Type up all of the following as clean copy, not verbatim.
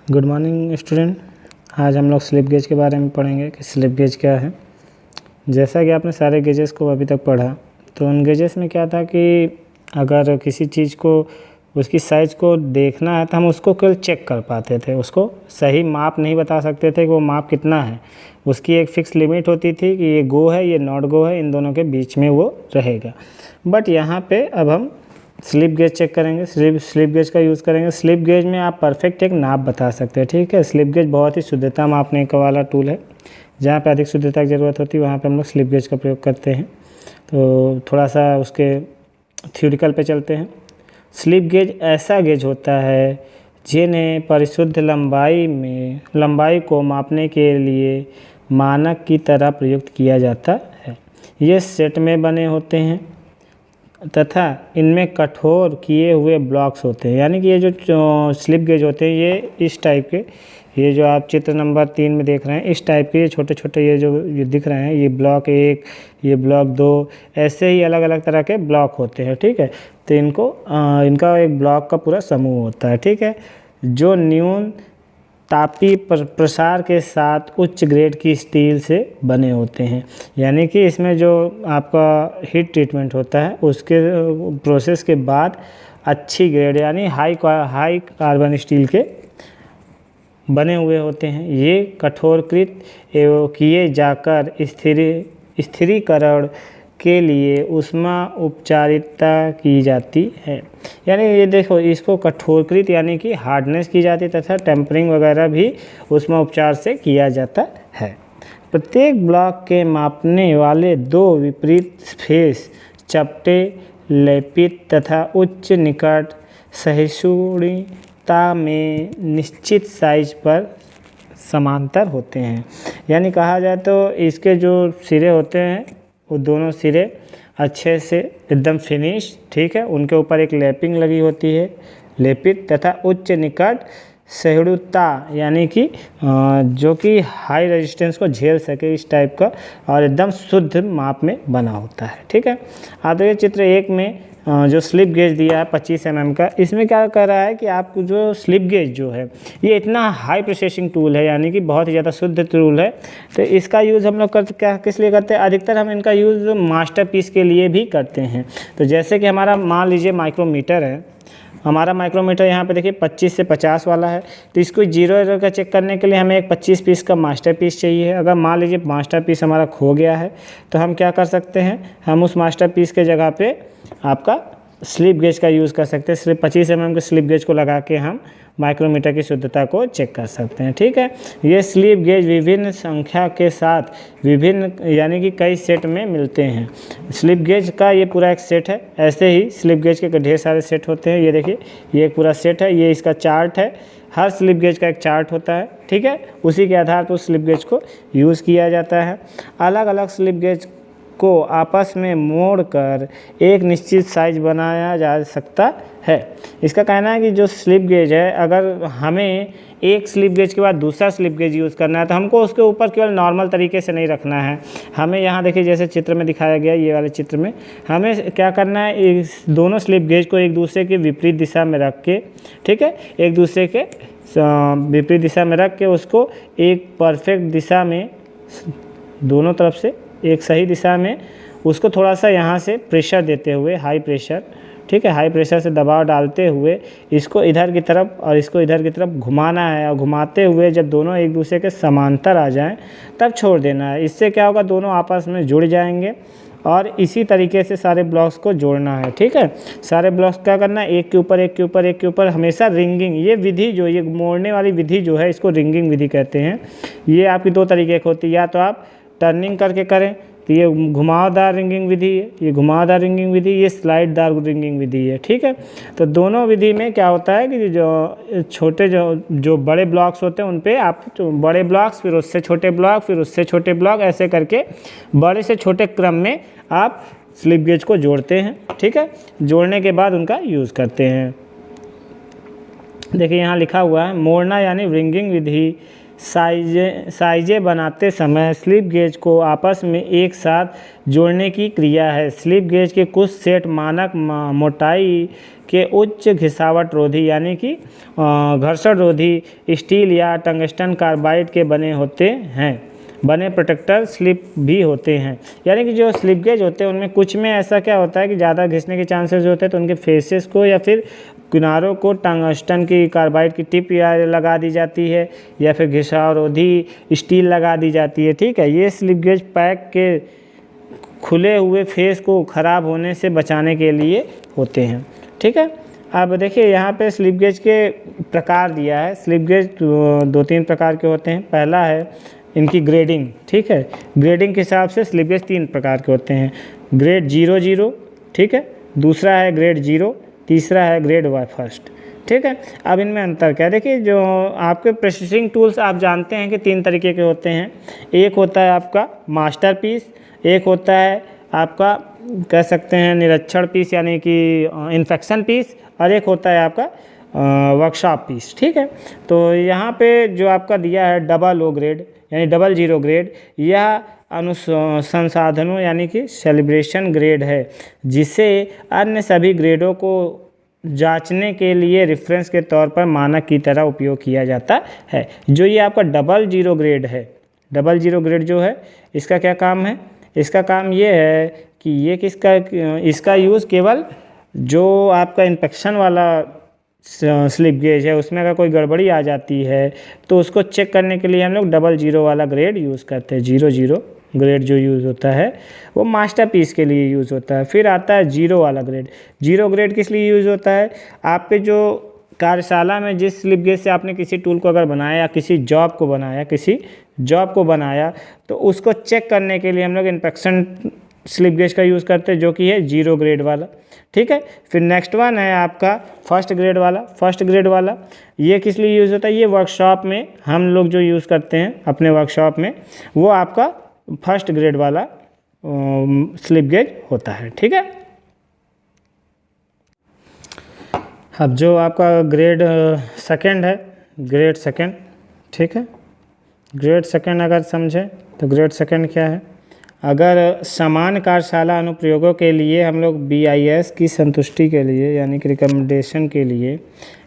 Good morning student. आज हम लोग स्लिप गेज के बारे में पढ़ेंगे कि स्लिप गेज क्या है। जैसा कि आपने सारे गेजेस को अभी तक पढ़ा, तो उन गेजेस में क्या था कि अगर किसी चीज़ को उसकी साइज़ को देखना है तो हम उसको केवल चेक कर पाते थे, उसको सही माप नहीं बता सकते थे कि वो माप कितना है। उसकी एक फ़िक्स लिमिट होती थी कि ये गो है, ये नॉट गो है, इन दोनों के बीच में वो रहेगा। बट यहाँ पे अब हम स्लिप गेज चेक करेंगे, स्लिप गेज का यूज़ करेंगे। स्लिप गेज में आप परफेक्ट एक नाप बता सकते हैं, ठीक है। स्लिप गेज बहुत ही शुद्धता मापने का वाला टूल है। जहाँ पे अधिक शुद्धता की ज़रूरत होती है वहाँ पे हम लोग स्लिप गेज का प्रयोग करते हैं। तो थोड़ा सा उसके थ्योरिकल पे चलते हैं। स्लिप गेज ऐसा गेज होता है जिन्हें परिशुद्ध लंबाई को मापने के लिए मानक की तरह प्रयुक्त किया जाता है। ये सेट में बने होते हैं तथा इनमें कठोर किए हुए ब्लॉक्स होते हैं। यानी कि ये जो स्लिप गेज होते हैं ये इस टाइप के, ये जो आप चित्र नंबर 3 में देख रहे हैं, इस टाइप के ये छोटे छोटे ये दिख रहे हैं, ये ब्लॉक 1, ये ब्लॉक 2, ऐसे ही अलग अलग तरह के ब्लॉक होते हैं, ठीक है। तो इनका एक ब्लॉक का पूरा समूह होता है, ठीक है, जो न्यून तापीय प्रसार के साथ उच्च ग्रेड की स्टील से बने होते हैं। यानी कि इसमें जो आपका हीट ट्रीटमेंट होता है उसके प्रोसेस के बाद अच्छी ग्रेड यानी हाई कार्बन स्टील के बने हुए होते हैं। ये कठोरकृत एवं किए जाकर स्थिरीकरण के लिए ऊष्मा उपचारिता की जाती है। यानी ये देखो, इसको कठोरकृत यानी कि हार्डनेस की जाती है तथा टेम्परिंग वगैरह भी ऊष्मा उपचार से किया जाता है। प्रत्येक ब्लॉक के मापने वाले 2 विपरीत फेस चपटे, लेपित तथा उच्च निकट सहिष्णुता में निश्चित साइज पर समांतर होते हैं। यानी कहा जाए तो इसके जो सिरे होते हैं वो दोनों सिरे अच्छे से एकदम फिनिश, ठीक है, उनके ऊपर एक लैपिंग लगी होती है, लेपित तथा उच्च निकट सहिष्णुता यानी कि जो कि हाई रेजिस्टेंस को झेल सके इस टाइप का, और एकदम शुद्ध माप में बना होता है, ठीक है। आप देखिए चित्र 1 में जो स्लिप गेज दिया है 25 mm का, इसमें क्या कर रहा है कि आपको जो स्लिप गेज जो है ये इतना हाई प्रोसेसिंग टूल है, यानी कि बहुत ही ज़्यादा शुद्ध टूल है। तो इसका यूज़ हम लोग किस लिए करते हैं? अधिकतर हम इनका यूज़ मास्टरपीस के लिए भी करते हैं। तो जैसे कि हमारा मान लीजिए माइक्रोमीटर है, हमारा माइक्रोमीटर यहाँ पे देखिए 25 से 50 वाला है। तो इसको 0 एरर का चेक करने के लिए हमें एक 25 पीस का मास्टर पीस चाहिए। अगर मान लीजिए मास्टर पीस हमारा खो गया है तो हम क्या कर सकते हैं, हम उस मास्टर पीस के जगह पे आपका स्लिप गेज का यूज़ कर सकते हैं। सिर्फ 25 mm के स्लिप गेज को लगा के हम माइक्रोमीटर की शुद्धता को चेक कर सकते हैं, ठीक है। ये स्लिप गेज विभिन्न संख्या के साथ विभिन्न यानी कि कई सेट में मिलते हैं। स्लिप गेज का ये पूरा एक सेट है। ऐसे ही स्लिप गेज के ढेर सारे सेट होते हैं। ये देखिए, ये एक पूरा सेट है, ये इसका चार्ट है। हर स्लिप गेज का एक चार्ट होता है, ठीक है। उसी के आधार पर स्लिप गेज को यूज़ किया जाता है। अलग अलग स्लिप गेज को आपस में मोड़कर एक निश्चित साइज बनाया जा सकता है। इसका कहना है कि जो स्लिप गेज है, अगर हमें एक स्लिप गेज के बाद दूसरा स्लिप गेज यूज़ करना है तो हमको उसके ऊपर केवल नॉर्मल तरीके से नहीं रखना है। हमें यहाँ देखिए, जैसे चित्र में दिखाया गया, ये वाले चित्र में हमें क्या करना है, इस दोनों स्लिप गेज को एक दूसरे के विपरीत दिशा में रख के, ठीक है, एक दूसरे के विपरीत दिशा में रख के उसको एक परफेक्ट दिशा में, दोनों तरफ से एक सही दिशा में उसको थोड़ा सा यहाँ से प्रेशर देते हुए, हाई प्रेशर, ठीक है, हाई प्रेशर से दबाव डालते हुए इसको इधर की तरफ और इसको इधर की तरफ घुमाना है। और घुमाते हुए जब दोनों एक दूसरे के समांतर आ जाएं तब छोड़ देना है। इससे क्या होगा, दोनों आपस में जुड़ जाएंगे और इसी तरीके से सारे ब्लॉक्स को जोड़ना है, ठीक है। सारे ब्लॉक्स क्या करना है, एक के ऊपर एक के ऊपर एक के ऊपर हमेशा रिंगिंग, ये विधि जो, ये मोड़ने वाली विधि जो है इसको रिंगिंग विधि कहते हैं। ये आपकी 2 तरीके की होती है, या तो आप टर्निंग करके करें तो ये घुमावदार रिंगिंग विधि है, ये घुमावदार रिंगिंग विधि, ये स्लाइडदार रिंगिंग विधि है, ठीक है। तो दोनों विधि में क्या होता है कि जो छोटे जो बड़े ब्लॉक्स होते हैं उन पे आप बड़े ब्लॉक्स, फिर उससे छोटे ब्लॉक, फिर उससे छोटे ब्लॉक, ऐसे करके बड़े से छोटे क्रम में आप स्लिप गेज को जोड़ते हैं, ठीक है। जोड़ने के बाद उनका यूज़ करते हैं। देखिए यहाँ लिखा हुआ है, मोड़ना यानी रिंगिंग विधि साइजें बनाते समय स्लिप गेज को आपस में एक साथ जोड़ने की क्रिया है। स्लिप गेज के कुछ सेट मानक मोटाई के उच्च घिसावट रोधी यानी कि घर्षण रोधी स्टील या टंगस्टन कार्बाइड के बने होते हैं। बने प्रोटेक्टर स्लिप भी होते हैं, यानी कि जो स्लिप गेज होते हैं उनमें कुछ में ऐसा क्या होता है कि ज़्यादा घिसने के चांसेस होते हैं, तो उनके फेसेस को या फिर किनारों को टंगस्टन की कार्बाइड की टिप या लगा दी जाती है या फिर घिसावरोधी स्टील लगा दी जाती है। ठीक है, ये स्लिप गेज पैक के खुले हुए फेस को ख़राब होने से बचाने के लिए होते हैं। ठीक है, अब देखिए यहाँ पे स्लिप गेज के प्रकार दिया है। स्लिप गेज 2-3 प्रकार के होते हैं। पहला है इनकी ग्रेडिंग। ठीक है, ग्रेडिंग के हिसाब से स्लिप गेज 3 प्रकार के होते हैं। ग्रेड 0-0, ठीक है, दूसरा है ग्रेड 0, तीसरा है ग्रेड फर्स्ट। ठीक है, अब इनमें अंतर क्या है, देखिए जो आपके प्रोसेसिंग टूल्स आप जानते हैं कि 3 तरीके के होते हैं। एक होता है आपका मास्टर पीस, एक होता है आपका कह सकते हैं निरीक्षण पीस यानी कि इन्फेक्शन पीस, और एक होता है आपका वर्कशॉप पीस। ठीक है, तो यहाँ पे जो आपका दिया है डबल ओ ग्रेड यानी 00 ग्रेड, यह संसाधनों यानी कि सेलिब्रेशन ग्रेड है, जिसे अन्य सभी ग्रेडों को जांचने के लिए रेफरेंस के तौर पर मानक की तरह उपयोग किया जाता है। जो ये आपका 00 ग्रेड है, 00 ग्रेड जो है इसका क्या काम है, इसका काम ये है कि ये इसका यूज़ केवल जो आपका इन्फेक्शन वाला स्लिप गेज है उसमें अगर कोई गड़बड़ी आ जाती है तो उसको चेक करने के लिए हम लोग 00 वाला ग्रेड यूज़ करते हैं। 00 ग्रेड जो यूज़ होता है वो मास्टर पीस के लिए यूज़ होता है। फिर आता है 0 वाला ग्रेड। 0 ग्रेड किस लिए यूज़ होता है, आपके जो कार्यशाला में जिस स्लिप गेज से आपने किसी टूल को अगर बनाया, किसी जॉब को बनाया तो उसको चेक करने के लिए हम लोग इन्फेक्शन स्लिप गेज का यूज़ करते हैं, जो कि है 0 ग्रेड वाला। ठीक है, फिर नेक्स्ट वन है आपका फर्स्ट ग्रेड वाला। फर्स्ट ग्रेड वाला ये किस लिए यूज़ होता है, ये वर्कशॉप में हम लोग जो यूज़ करते हैं अपने वर्कशॉप में, वो आपका फर्स्ट ग्रेड वाला स्लिप गेज होता है। ठीक है, अब जो आपका ग्रेड सेकंड है, ग्रेड सेकंड, ठीक है, ग्रेड सेकंड अगर समझें तो ग्रेड सेकंड क्या है, अगर समान कार्यशाला अनुप्रयोगों के लिए हम लोग BIS की संतुष्टि के लिए यानी कि रिकमेंडेशन के लिए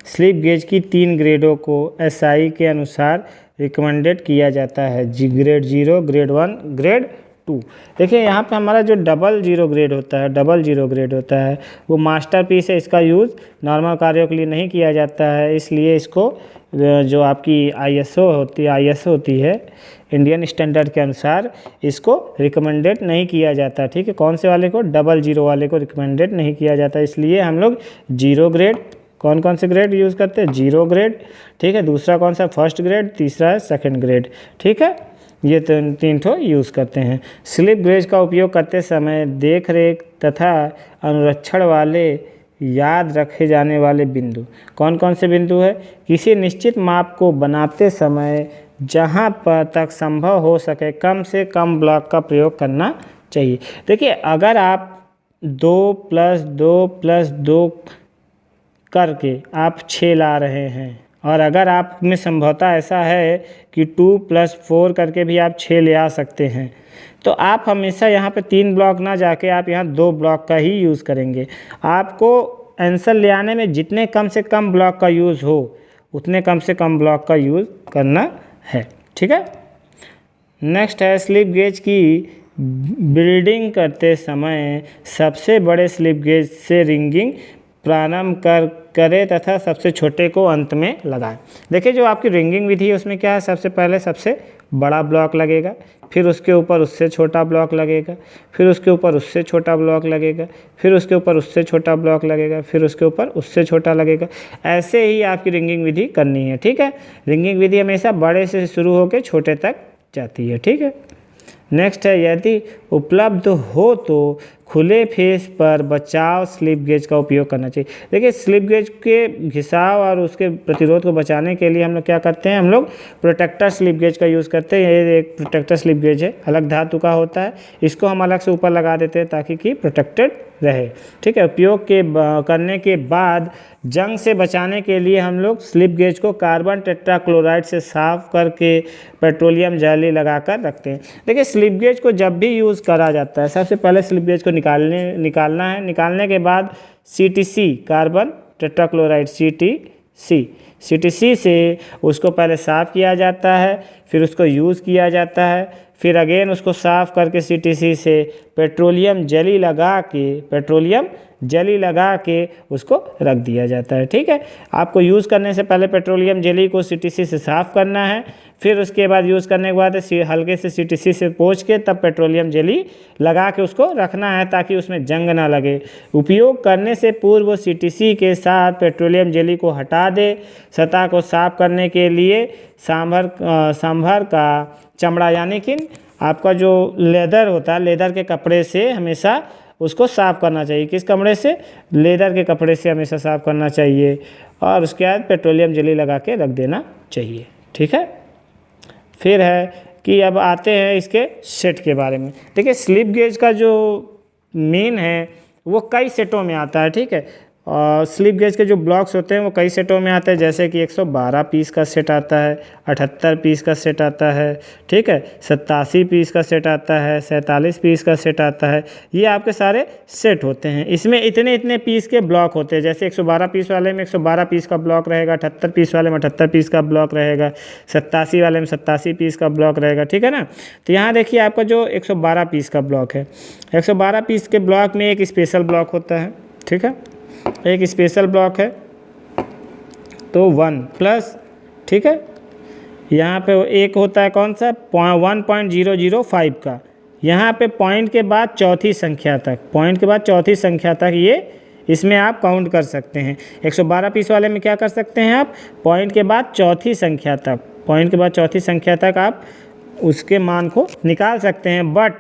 स्लिप गेज की 3 ग्रेडों को SI के अनुसार रिकमेंडेड किया जाता है, ग्रेड 0, ग्रेड 1, ग्रेड 2। देखिए यहाँ पे हमारा जो 00 ग्रेड होता है, 00 ग्रेड होता है वो मास्टर पीस है, इसका यूज़ नॉर्मल कार्यों के लिए नहीं किया जाता है, इसलिए इसको जो आपकी ISO होती है इंडियन स्टैंडर्ड के अनुसार इसको रिकमेंडेड नहीं किया जाता। ठीक है, कौन से वाले को, 00 वाले को रिकमेंडेड नहीं किया जाता, इसलिए हम लोग 0 ग्रेड, कौन से ग्रेड यूज़ करते हैं, 0 ग्रेड। ठीक है, दूसरा कौन सा, फर्स्ट ग्रेड, तीसरा है सेकंड ग्रेड। ठीक है, ये 3 ठो यूज़ करते हैं। स्लिप गेज का उपयोग करते समय देख रेख तथा अनुरक्षण वाले याद रखे जाने वाले बिंदु कौन से बिंदु है, किसी निश्चित माप को बनाते समय जहां पर तक संभव हो सके कम से कम ब्लॉक का प्रयोग करना चाहिए। देखिए अगर आप 2+2+2 करके आप 6 ला रहे हैं और अगर आप में संभवतः ऐसा है कि 2+4 करके भी आप 6 ले आ सकते हैं, तो आप हमेशा यहाँ पे 3 ब्लॉक ना जाके आप यहाँ 2 ब्लॉक का ही यूज़ करेंगे। आपको आंसर ले आने में जितने कम से कम ब्लॉक का यूज़ हो उतने कम से कम ब्लॉक का यूज़ करना है। ठीक है, नेक्स्ट है स्लिप गेज की बिल्डिंग करते समय सबसे बड़े स्लिप गेज से रिंगिंग प्रारंभ करें तथा सबसे छोटे को अंत में लगाएं। देखिए जो आपकी रिंगिंग विधि है उसमें क्या है, सबसे पहले सबसे बड़ा ब्लॉक लगेगा, फिर उसके ऊपर उससे छोटा ब्लॉक लगेगा, फिर उसके ऊपर उससे छोटा ब्लॉक लगेगा, फिर उसके ऊपर उससे छोटा ब्लॉक लगेगा, फिर उसके ऊपर उससे छोटा लगेगा। ऐसे ही आपकी रिंगिंग विधि करनी है। ठीक है, रिंगिंग विधि हमेशा बड़े से शुरू होकर छोटे तक जाती है। ठीक है, नेक्स्ट है यदि उपलब्ध हो तो खुले फेस पर बचाव स्लिप गेज का उपयोग करना चाहिए। देखिए स्लिप गेज के घिसाव और उसके प्रतिरोध को बचाने के लिए हम लोग क्या करते हैं, हम लोग प्रोटेक्टर स्लिप गेज का यूज़ करते हैं। ये एक प्रोटेक्टर स्लिप गेज है, अलग धातु का होता है, इसको हम अलग से ऊपर लगा देते हैं ताकि कि प्रोटेक्टेड रहे। ठीक है, उपयोग करने के बाद जंग से बचाने के लिए हम लोग स्लिप गेज को कार्बन टेट्राक्लोराइड से साफ करके पेट्रोलियम जेली लगाकर रखते हैं। देखिए स्लिप गेज को जब भी यूज़ करा जाता है, सबसे पहले स्लिप गेज को निकालना है। निकालने के बाद CTC कार्बन टेट्राक्लोराइड CTC से उसको पहले साफ़ किया जाता है, फिर उसको यूज़ किया जाता है, फिर अगेन उसको साफ़ करके CTC से पेट्रोलियम जेली लगा के उसको रख दिया जाता है। ठीक है, आपको यूज़ करने से पहले पेट्रोलियम जेली को CTC से साफ़ करना है, फिर उसके बाद यूज़ करने के बाद हल्के से CTC से पोंछ के तब पेट्रोलियम जेली लगा के उसको रखना है ताकि उसमें जंग ना लगे। उपयोग करने से पूर्व CTC के साथ पेट्रोलियम जेली को हटा दे। सतह को साफ करने के लिए सांभर का चमड़ा यानी कि आपका जो लेदर होता है, लेदर के कपड़े से हमेशा उसको साफ़ करना चाहिए। किस कपड़े से? लेदर के कपड़े से हमेशा साफ़ करना चाहिए और उसके बाद पेट्रोलियम जेली लगा के रख देना चाहिए। ठीक है, फिर है कि अब आते हैं इसके सेट के बारे में। देखिए स्लिप गेज का जो मेन है वो कई सेटों में आता है। ठीक है, और स्लिप गेज के जो ब्लॉक्स होते हैं वो कई सेटों में आते हैं, जैसे कि 112 पीस का सेट आता है, 78 पीस का सेट आता है, ठीक है, 87 पीस का सेट आता है, 47 पीस का सेट आता है। ये आपके सारे सेट होते हैं। इसमें इतने पीस के ब्लॉक होते हैं, जैसे 112 पीस वाले में 112 पीस का ब्लॉक रहेगा, 78 पीस वाले में 78 पीस का ब्लॉक रहेगा, 87 वाले में 87 पीस का ब्लॉक रहेगा। ठीक है ना। तो यहाँ देखिए आपका जो 112 पीस का ब्लॉक है, 112 पीस के ब्लॉक में एक स्पेशल ब्लॉक होता है। ठीक है, एक स्पेशल ब्लॉक है तो 1+, ठीक है। यहाँ पे एक होता है कौन सा 1.005 का, यहाँ पे पॉइंट के बाद चौथी संख्या तक, ये इसमें आप काउंट कर सकते हैं। 112 पीस वाले में क्या कर सकते हैं आप, पॉइंट के बाद चौथी संख्या तक आप उसके मान को निकाल सकते हैं। बट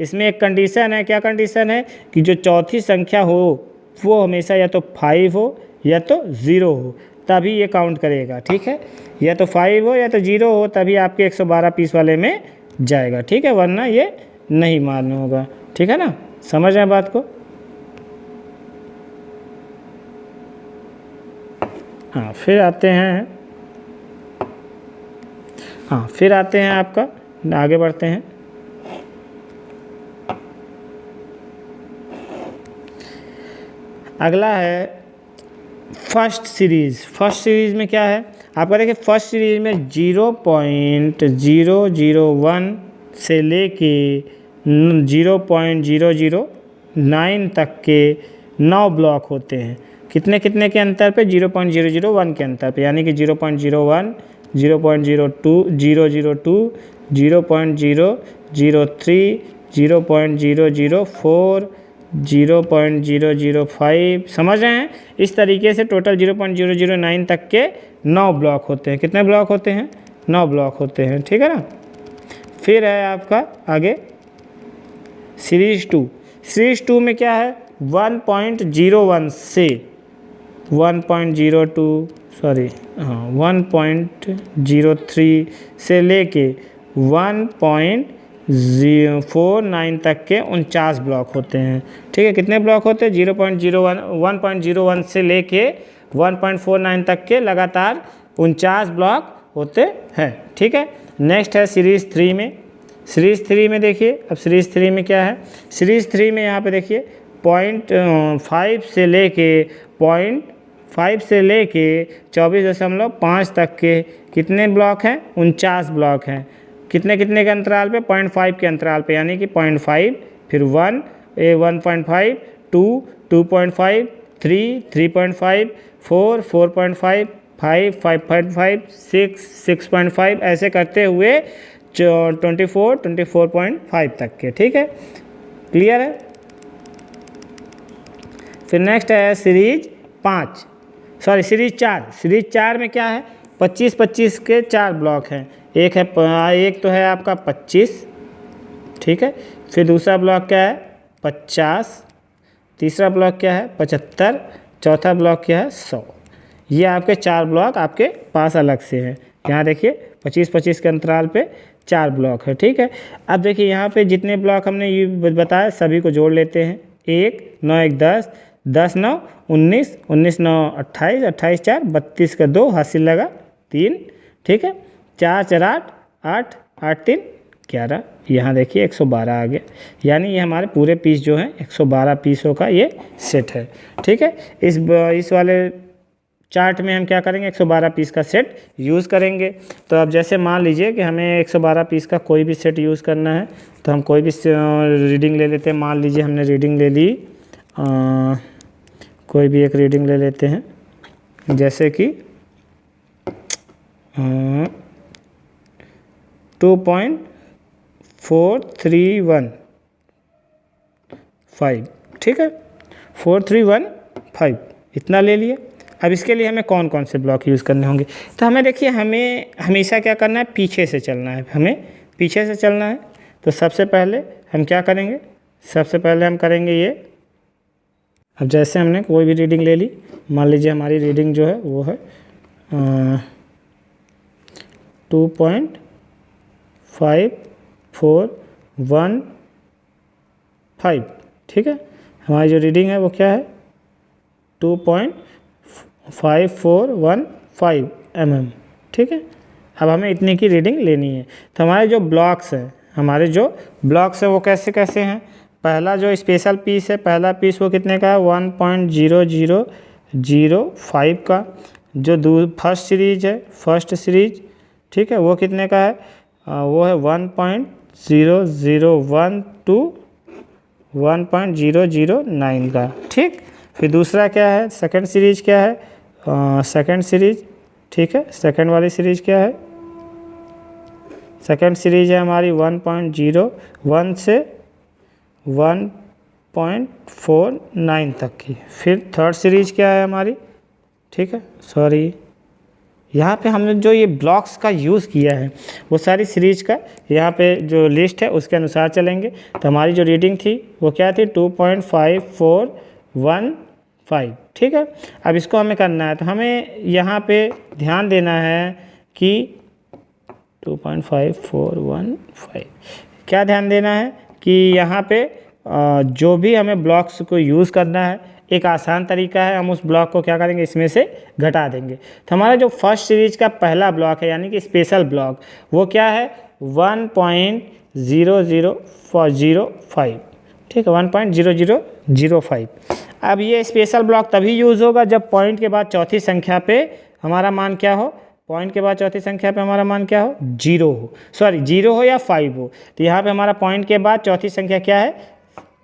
इसमें एक कंडीशन है। क्या कंडीशन है? कि जो चौथी संख्या हो वो हमेशा या तो 5 हो या तो 0 हो, तभी ये काउंट करेगा। ठीक है, या तो 5 हो या तो 0 हो तभी आपके 112 पीस वाले में जाएगा। ठीक है, वरना ये नहीं मालूम होगा। ठीक है ना, समझ रहे हैं बात को? हाँ, फिर आते हैं आपका, आगे बढ़ते हैं। अगला है फर्स्ट सीरीज़ में क्या है आपका, देखिए फर्स्ट सीरीज़ में 0.001 से लेके 0.009 तक के 9 ब्लॉक होते हैं। कितने के अंतर पे? 0.001 के अंतर पे, यानी कि 0.01, 0.02, 0.02, 0.003, 0.004, 0.005, समझ रहे हैं? इस तरीके से टोटल 0.009 तक के 9 ब्लॉक होते हैं। कितने ब्लॉक होते हैं? 9 ब्लॉक होते हैं। ठीक है ना। फिर है आपका आगे सीरीज़ 2 में क्या है, 1.01 से 1.03 से लेके 1.049 तक के 49 ब्लॉक होते हैं। ठीक है, कितने ब्लॉक होते हैं? 1.01 से लेके 1.49 तक के लगातार 49 ब्लॉक होते हैं। ठीक है, नेक्स्ट है सीरीज़ 3 में। सीरीज़ 3 में देखिए, अब सीरीज़ 3 में क्या है, सीरीज़ 3 में यहाँ पे देखिए 0.5 से लेके 24.5 तक के कितने ब्लॉक हैं? 49 ब्लॉक हैं। कितने के अंतराल पे? 0.5 के अंतराल पे, यानी कि 0.5, फिर 1, 1.5, 2, 2.5, 3, 3.5, 4, 4.5, 5, 5.5, 6, 6.5, ऐसे करते हुए 24, 24.5 तक के। ठीक है, क्लियर है। फिर नेक्स्ट है सीरीज़ 4। सीरीज़ 4 में क्या है, 25 के 4 ब्लॉक हैं। एक तो है आपका 25, ठीक है। फिर दूसरा ब्लॉक क्या है 50, तीसरा ब्लॉक क्या है 75, चौथा ब्लॉक क्या है 100। ये आपके 4 ब्लॉक आपके पास अलग से हैं। यहाँ देखिए 25-25 के अंतराल पे 4 ब्लॉक है, ठीक है। अब देखिए यहाँ पे जितने ब्लॉक हमने ये बताया सभी को जोड़ लेते हैं। 1 9 1 10, 10 9 19, 19 9 28, 28 4 32 का 2 हासिल लगा 3, ठीक है। 4 4 8 8, 8 3 11। यहाँ देखिए 112 आ गया, यानी ये हमारे पूरे पीस जो हैं 112 पीसों का ये सेट है, ठीक है। इस वाले चार्ट में हम क्या करेंगे 112 पीस का सेट यूज़ करेंगे। तो अब जैसे मान लीजिए कि हमें 112 पीस का कोई भी सेट यूज़ करना है, तो हम कोई भी रीडिंग ले लेते हैं। मान लीजिए हमने रीडिंग ले ली, कोई भी एक रीडिंग ले लेते हैं, जैसे कि 2.4315, ठीक है। 4315 इतना ले लिए। अब इसके लिए हमें कौन कौन से ब्लॉक यूज़ करने होंगे, तो हमें देखिए हमें हमेशा क्या करना है, पीछे से चलना है, हमें पीछे से चलना है। तो सबसे पहले हम क्या करेंगे, सबसे पहले हम करेंगे ये। अब जैसे हमने कोई भी रीडिंग ले ली, मान लीजिए हमारी रीडिंग जो है वो है 2.5415, ठीक है। हमारी जो रीडिंग है वो क्या है 2.5415 mm, ठीक है। अब हमें इतनी की रीडिंग लेनी है। तो हमारे जो ब्लॉक्स हैं वो कैसे कैसे हैं। पहला जो स्पेशल पीस है, पहला पीस वो कितने का है 1.0005 का। जो फर्स्ट सीरीज, ठीक है, वो कितने का है, वो है 1.0012 to 1.009 का, ठीक। फिर दूसरा क्या है, सेकंड सीरीज क्या है, सेकंड सीरीज, ठीक है। सेकंड वाली सीरीज क्या है, सेकंड सीरीज है हमारी 1.01 से 1.49 तक की। फिर थर्ड सीरीज क्या है हमारी, ठीक है। सॉरी, यहाँ पे हमने जो ये ब्लॉक्स का यूज़ किया है वो सारी सीरीज का यहाँ पे जो लिस्ट है उसके अनुसार चलेंगे। तो हमारी जो रीडिंग थी वो क्या थी 2.5415, ठीक है। अब इसको हमें करना है, तो हमें यहाँ पे ध्यान देना है कि 2.5415 क्या ध्यान देना है कि यहाँ पे जो भी हमें ब्लॉक्स को यूज़ करना है, एक आसान तरीका है, हम उस ब्लॉक को क्या करेंगे इसमें से घटा देंगे। तो हमारा जो फर्स्ट सीरीज का पहला ब्लॉक है यानी कि स्पेशल ब्लॉक, वो क्या है 1.0005, ठीक है, 1.0005। अब ये स्पेशल ब्लॉक तभी यूज़ होगा जब पॉइंट के बाद चौथी संख्या पे हमारा मान क्या हो, पॉइंट के बाद चौथी संख्या पे हमारा मान क्या हो, 0 हो, सॉरी 0 हो या 5 हो। तो यहाँ पे हमारा पॉइंट के बाद चौथी संख्या क्या है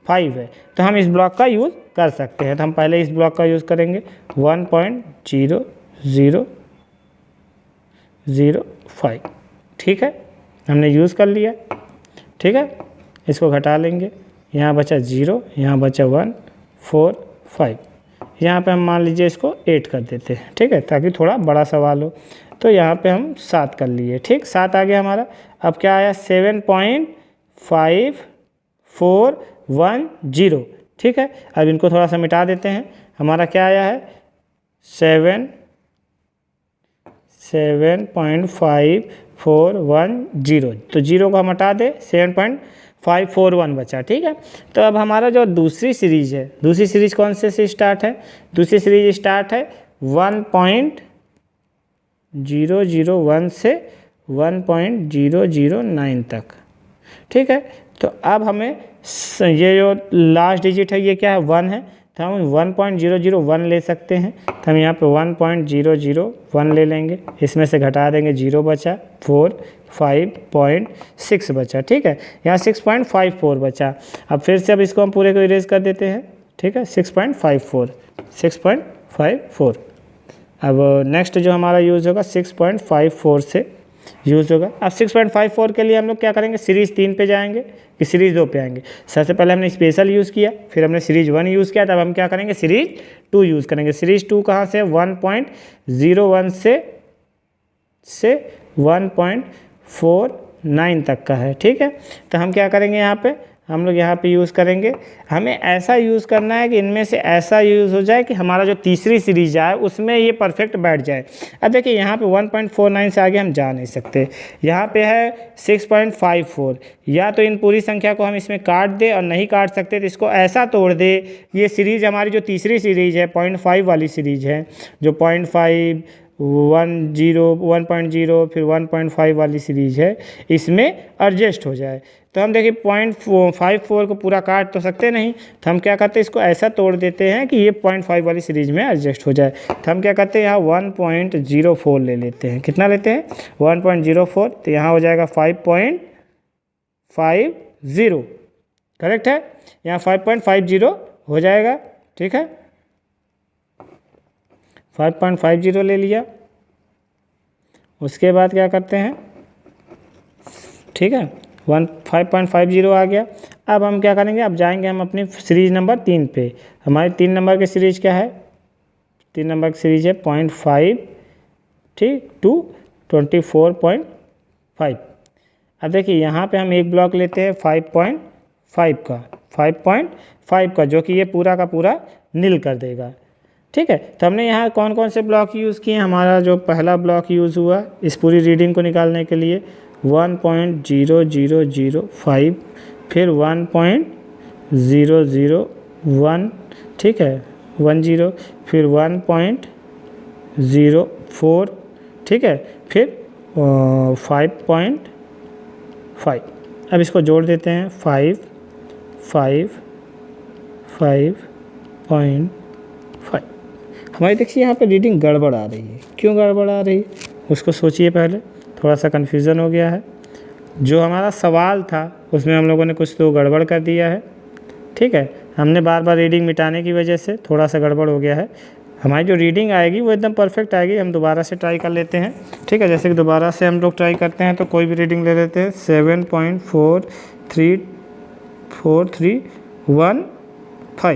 5 है, तो हम इस ब्लॉक का यूज़ कर सकते हैं। तो हम पहले इस ब्लॉक का यूज़ करेंगे 1.0005, ठीक है, हमने यूज़ कर लिया, ठीक है। इसको घटा लेंगे, यहाँ बचा 0, यहाँ बचा 1 4 5, यहाँ पे हम मान लीजिए इसको 8 कर देते हैं, ठीक है, ताकि थोड़ा बड़ा सवाल हो। तो यहाँ पे हम 7 कर लिए, ठीक, 7 आ गया हमारा। अब क्या आया 7.5410, ठीक है। अब इनको थोड़ा सा मिटा देते हैं, हमारा क्या आया है 7.5410, तो 0 को हम हटा दे 7.541 बचा, ठीक है। तो अब हमारा जो दूसरी सीरीज है, दूसरी सीरीज कौन से स्टार्ट है, दूसरी सीरीज स्टार्ट है 1.001 से 1.009 तक, ठीक है। तो अब हमें ये जो लास्ट डिजिट है ये क्या है 1 है, तो हम 1.001 ले सकते हैं। तो हम यहाँ पे 1.001 ले लेंगे, इसमें से घटा देंगे 0 बचा, 4 5.6 बचा, ठीक है। यहाँ 6.54 बचा। अब फिर से अब इसको हम पूरे को इरेज कर देते हैं, ठीक है, 6.54। अब नेक्स्ट जो हमारा यूज़ होगा 6.54 से यूज़ होगा। अब 6.54 के लिए हम लोग क्या करेंगे, सीरीज़ 3 पे जाएंगे कि सीरीज़ 2 पे आएंगे। सबसे पहले हमने स्पेशल यूज़ किया, फिर हमने सीरीज़ 1 यूज़ किया, तब हम क्या करेंगे सीरीज़ 2 यूज़ करेंगे। सीरीज़ 2 कहाँ से 1.01 से 1.49 तक का है, ठीक है। तो हम क्या करेंगे यहाँ पे हम लोग यहाँ पे यूज़ करेंगे। हमें ऐसा यूज़ करना है कि इनमें से ऐसा यूज़ हो जाए कि हमारा जो तीसरी सीरीज आए उसमें ये परफेक्ट बैठ जाए। अब देखिए यहाँ पे 1.49 से आगे हम जा नहीं सकते, यहाँ पे है 6.54। या तो इन पूरी संख्या को हम इसमें काट दे, और नहीं काट सकते तो इसको ऐसा तोड़ दे। ये सीरीज हमारी जो तीसरी सीरीज है 0.5 वाली सीरीज है, जो 0.5 1.0 फिर 1.5 वाली सीरीज है, इसमें एडजस्ट हो जाए। तो हम देखिए 0.54 को पूरा काट तो सकते नहीं, तो हम क्या करते हैं, इसको ऐसा तोड़ देते हैं कि ये 0.5 वाली सीरीज में एडजस्ट हो जाए। तो हम क्या करते हैं, यहाँ 1.04 ले लेते हैं। कितना लेते हैं, 1.04। तो यहाँ हो जाएगा 5.50, करेक्ट है, यहाँ 5.50 हो जाएगा। ठीक है, 5.50 ले लिया। उसके बाद क्या करते हैं, ठीक है, 5.50 आ गया। अब हम क्या करेंगे, अब जाएंगे हम अपनी सीरीज नंबर 3 पे। हमारी 3 नंबर की सीरीज क्या है, 3 नंबर की सीरीज है 0.5 ठीक टू 24.5। अब देखिए यहाँ पे हम एक ब्लॉक लेते हैं 5.5 का, जो कि ये पूरा का पूरा नील कर देगा। ठीक है, तो हमने यहाँ कौन कौन से ब्लॉक यूज़ किए। हमारा जो पहला ब्लॉक यूज़ हुआ इस पूरी रीडिंग को निकालने के लिए 1.0005, फिर 1.001, ठीक है 10, फिर 1.04, ठीक है, फिर 5.5। अब इसको जोड़ देते हैं 5.5। हमारी देखिए यहाँ पे रीडिंग गड़बड़ आ रही है। क्यों गड़बड़ आ रही है उसको सोचिए पहले, थोड़ा सा कन्फ्यूज़न हो गया है। जो हमारा सवाल था उसमें हम लोगों ने कुछ तो गड़बड़ कर दिया है। ठीक है, हमने बार बार रीडिंग मिटाने की वजह से थोड़ा सा गड़बड़ हो गया है। हमारी जो रीडिंग आएगी वो एकदम परफेक्ट आएगी। हम दोबारा से ट्राई कर लेते हैं। ठीक है, जैसे कि दोबारा से हम लोग ट्राई करते हैं तो कोई भी रीडिंग ले लेते हैं 7.4315।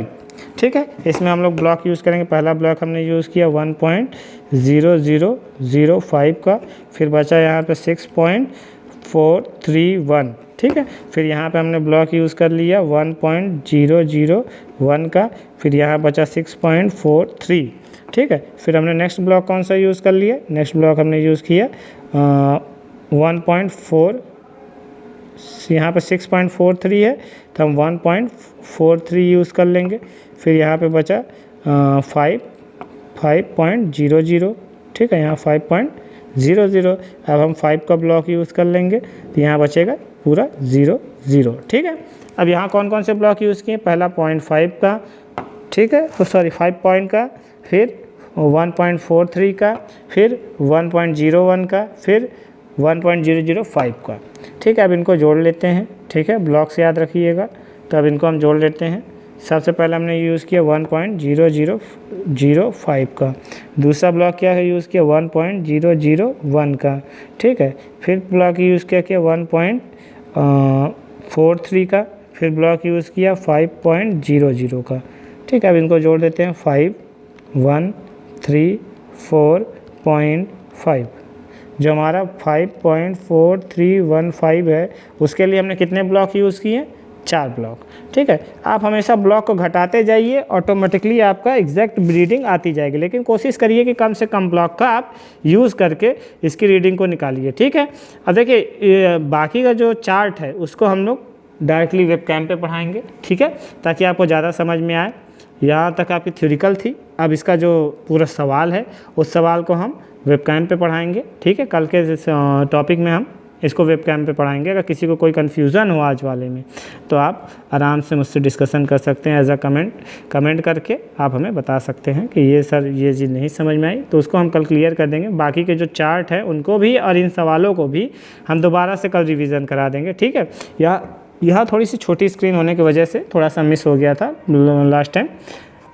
ठीक है, इसमें हम लोग ब्लॉक यूज़ करेंगे। पहला ब्लॉक हमने यूज़ किया 1.0005 का, फिर बचा यहाँ पे 6.431। ठीक है, फिर यहाँ पे हमने ब्लॉक यूज़ कर लिया 1.001 का, फिर यहाँ बचा 6.43। ठीक है, फिर हमने नेक्स्ट ब्लॉक कौन सा यूज़ कर लिया, नेक्स्ट ब्लॉक हमने यूज़ किया 1.4, यहाँ पे 6.43 है तो हम 1.43 यूज़ कर लेंगे। फिर यहाँ पे बचा 5.00। ठीक है, यहाँ 5.00। अब हम 5 का ब्लॉक यूज़ कर लेंगे तो यहाँ बचेगा पूरा 0. ठीक है, अब यहाँ कौन कौन से ब्लॉक यूज़ किए, पहला 0.5 का, ठीक है, सॉरी 5 पॉइंट का, फिर 1.43 का, फिर 1.01 का, फिर 1.005 का। ठीक है, अब इनको जोड़ लेते हैं। ठीक है, ब्लॉक से याद रखिएगा। तो अब इनको हम जोड़ लेते हैं। सबसे पहले हमने यूज़ किया 1.0005 का, दूसरा ब्लॉक क्या है यूज़ किया 1.001 का। ठीक है, फिर ब्लॉक यूज़ किया 1.43 का, फिर ब्लॉक यूज़ किया 5.00 का। ठीक है, अब इनको जोड़ देते हैं 5134.5। जो हमारा 5.4315 है उसके लिए हमने कितने ब्लॉक यूज़ किए, 4 ब्लॉक। ठीक है, आप हमेशा ब्लॉक को घटाते जाइए, ऑटोमेटिकली आपका एग्जैक्ट रीडिंग आती जाएगी। लेकिन कोशिश करिए कि कम से कम ब्लॉक का आप यूज़ करके इसकी रीडिंग को निकालिए। ठीक है, अब देखिए बाकी का जो चार्ट है उसको हम लोग डायरेक्टली वेबकैम पे पढ़ाएंगे। ठीक है, ताकि आपको ज़्यादा समझ में आए। यहाँ तक आपकी थ्योरिकल थी, अब इसका जो पूरा सवाल है उस सवाल को हम वेबकैम पे पढ़ाएंगे। ठीक है, कल के टॉपिक में हम इसको वेबकैम पे पढ़ाएंगे। अगर किसी को कोई कन्फ्यूज़न हो आज वाले में तो आप आराम से मुझसे डिस्कशन कर सकते हैं। एज अ कमेंट करके आप हमें बता सकते हैं कि ये सर ये चीज़ नहीं समझ में आई, तो उसको हम कल क्लियर कर देंगे। बाकी के जो चार्ट है उनको भी और इन सवालों को भी हम दोबारा से कल रिविज़न करा देंगे। ठीक है, यह थोड़ी सी छोटी स्क्रीन होने की वजह से थोड़ा सा मिस हो गया था लास्ट टाइम।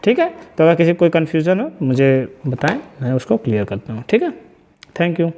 ठीक है, तो अगर किसी को कोई कन्फ्यूज़न हो मुझे बताएं, मैं उसको क्लियर करता हूँ। ठीक है, थैंक यू।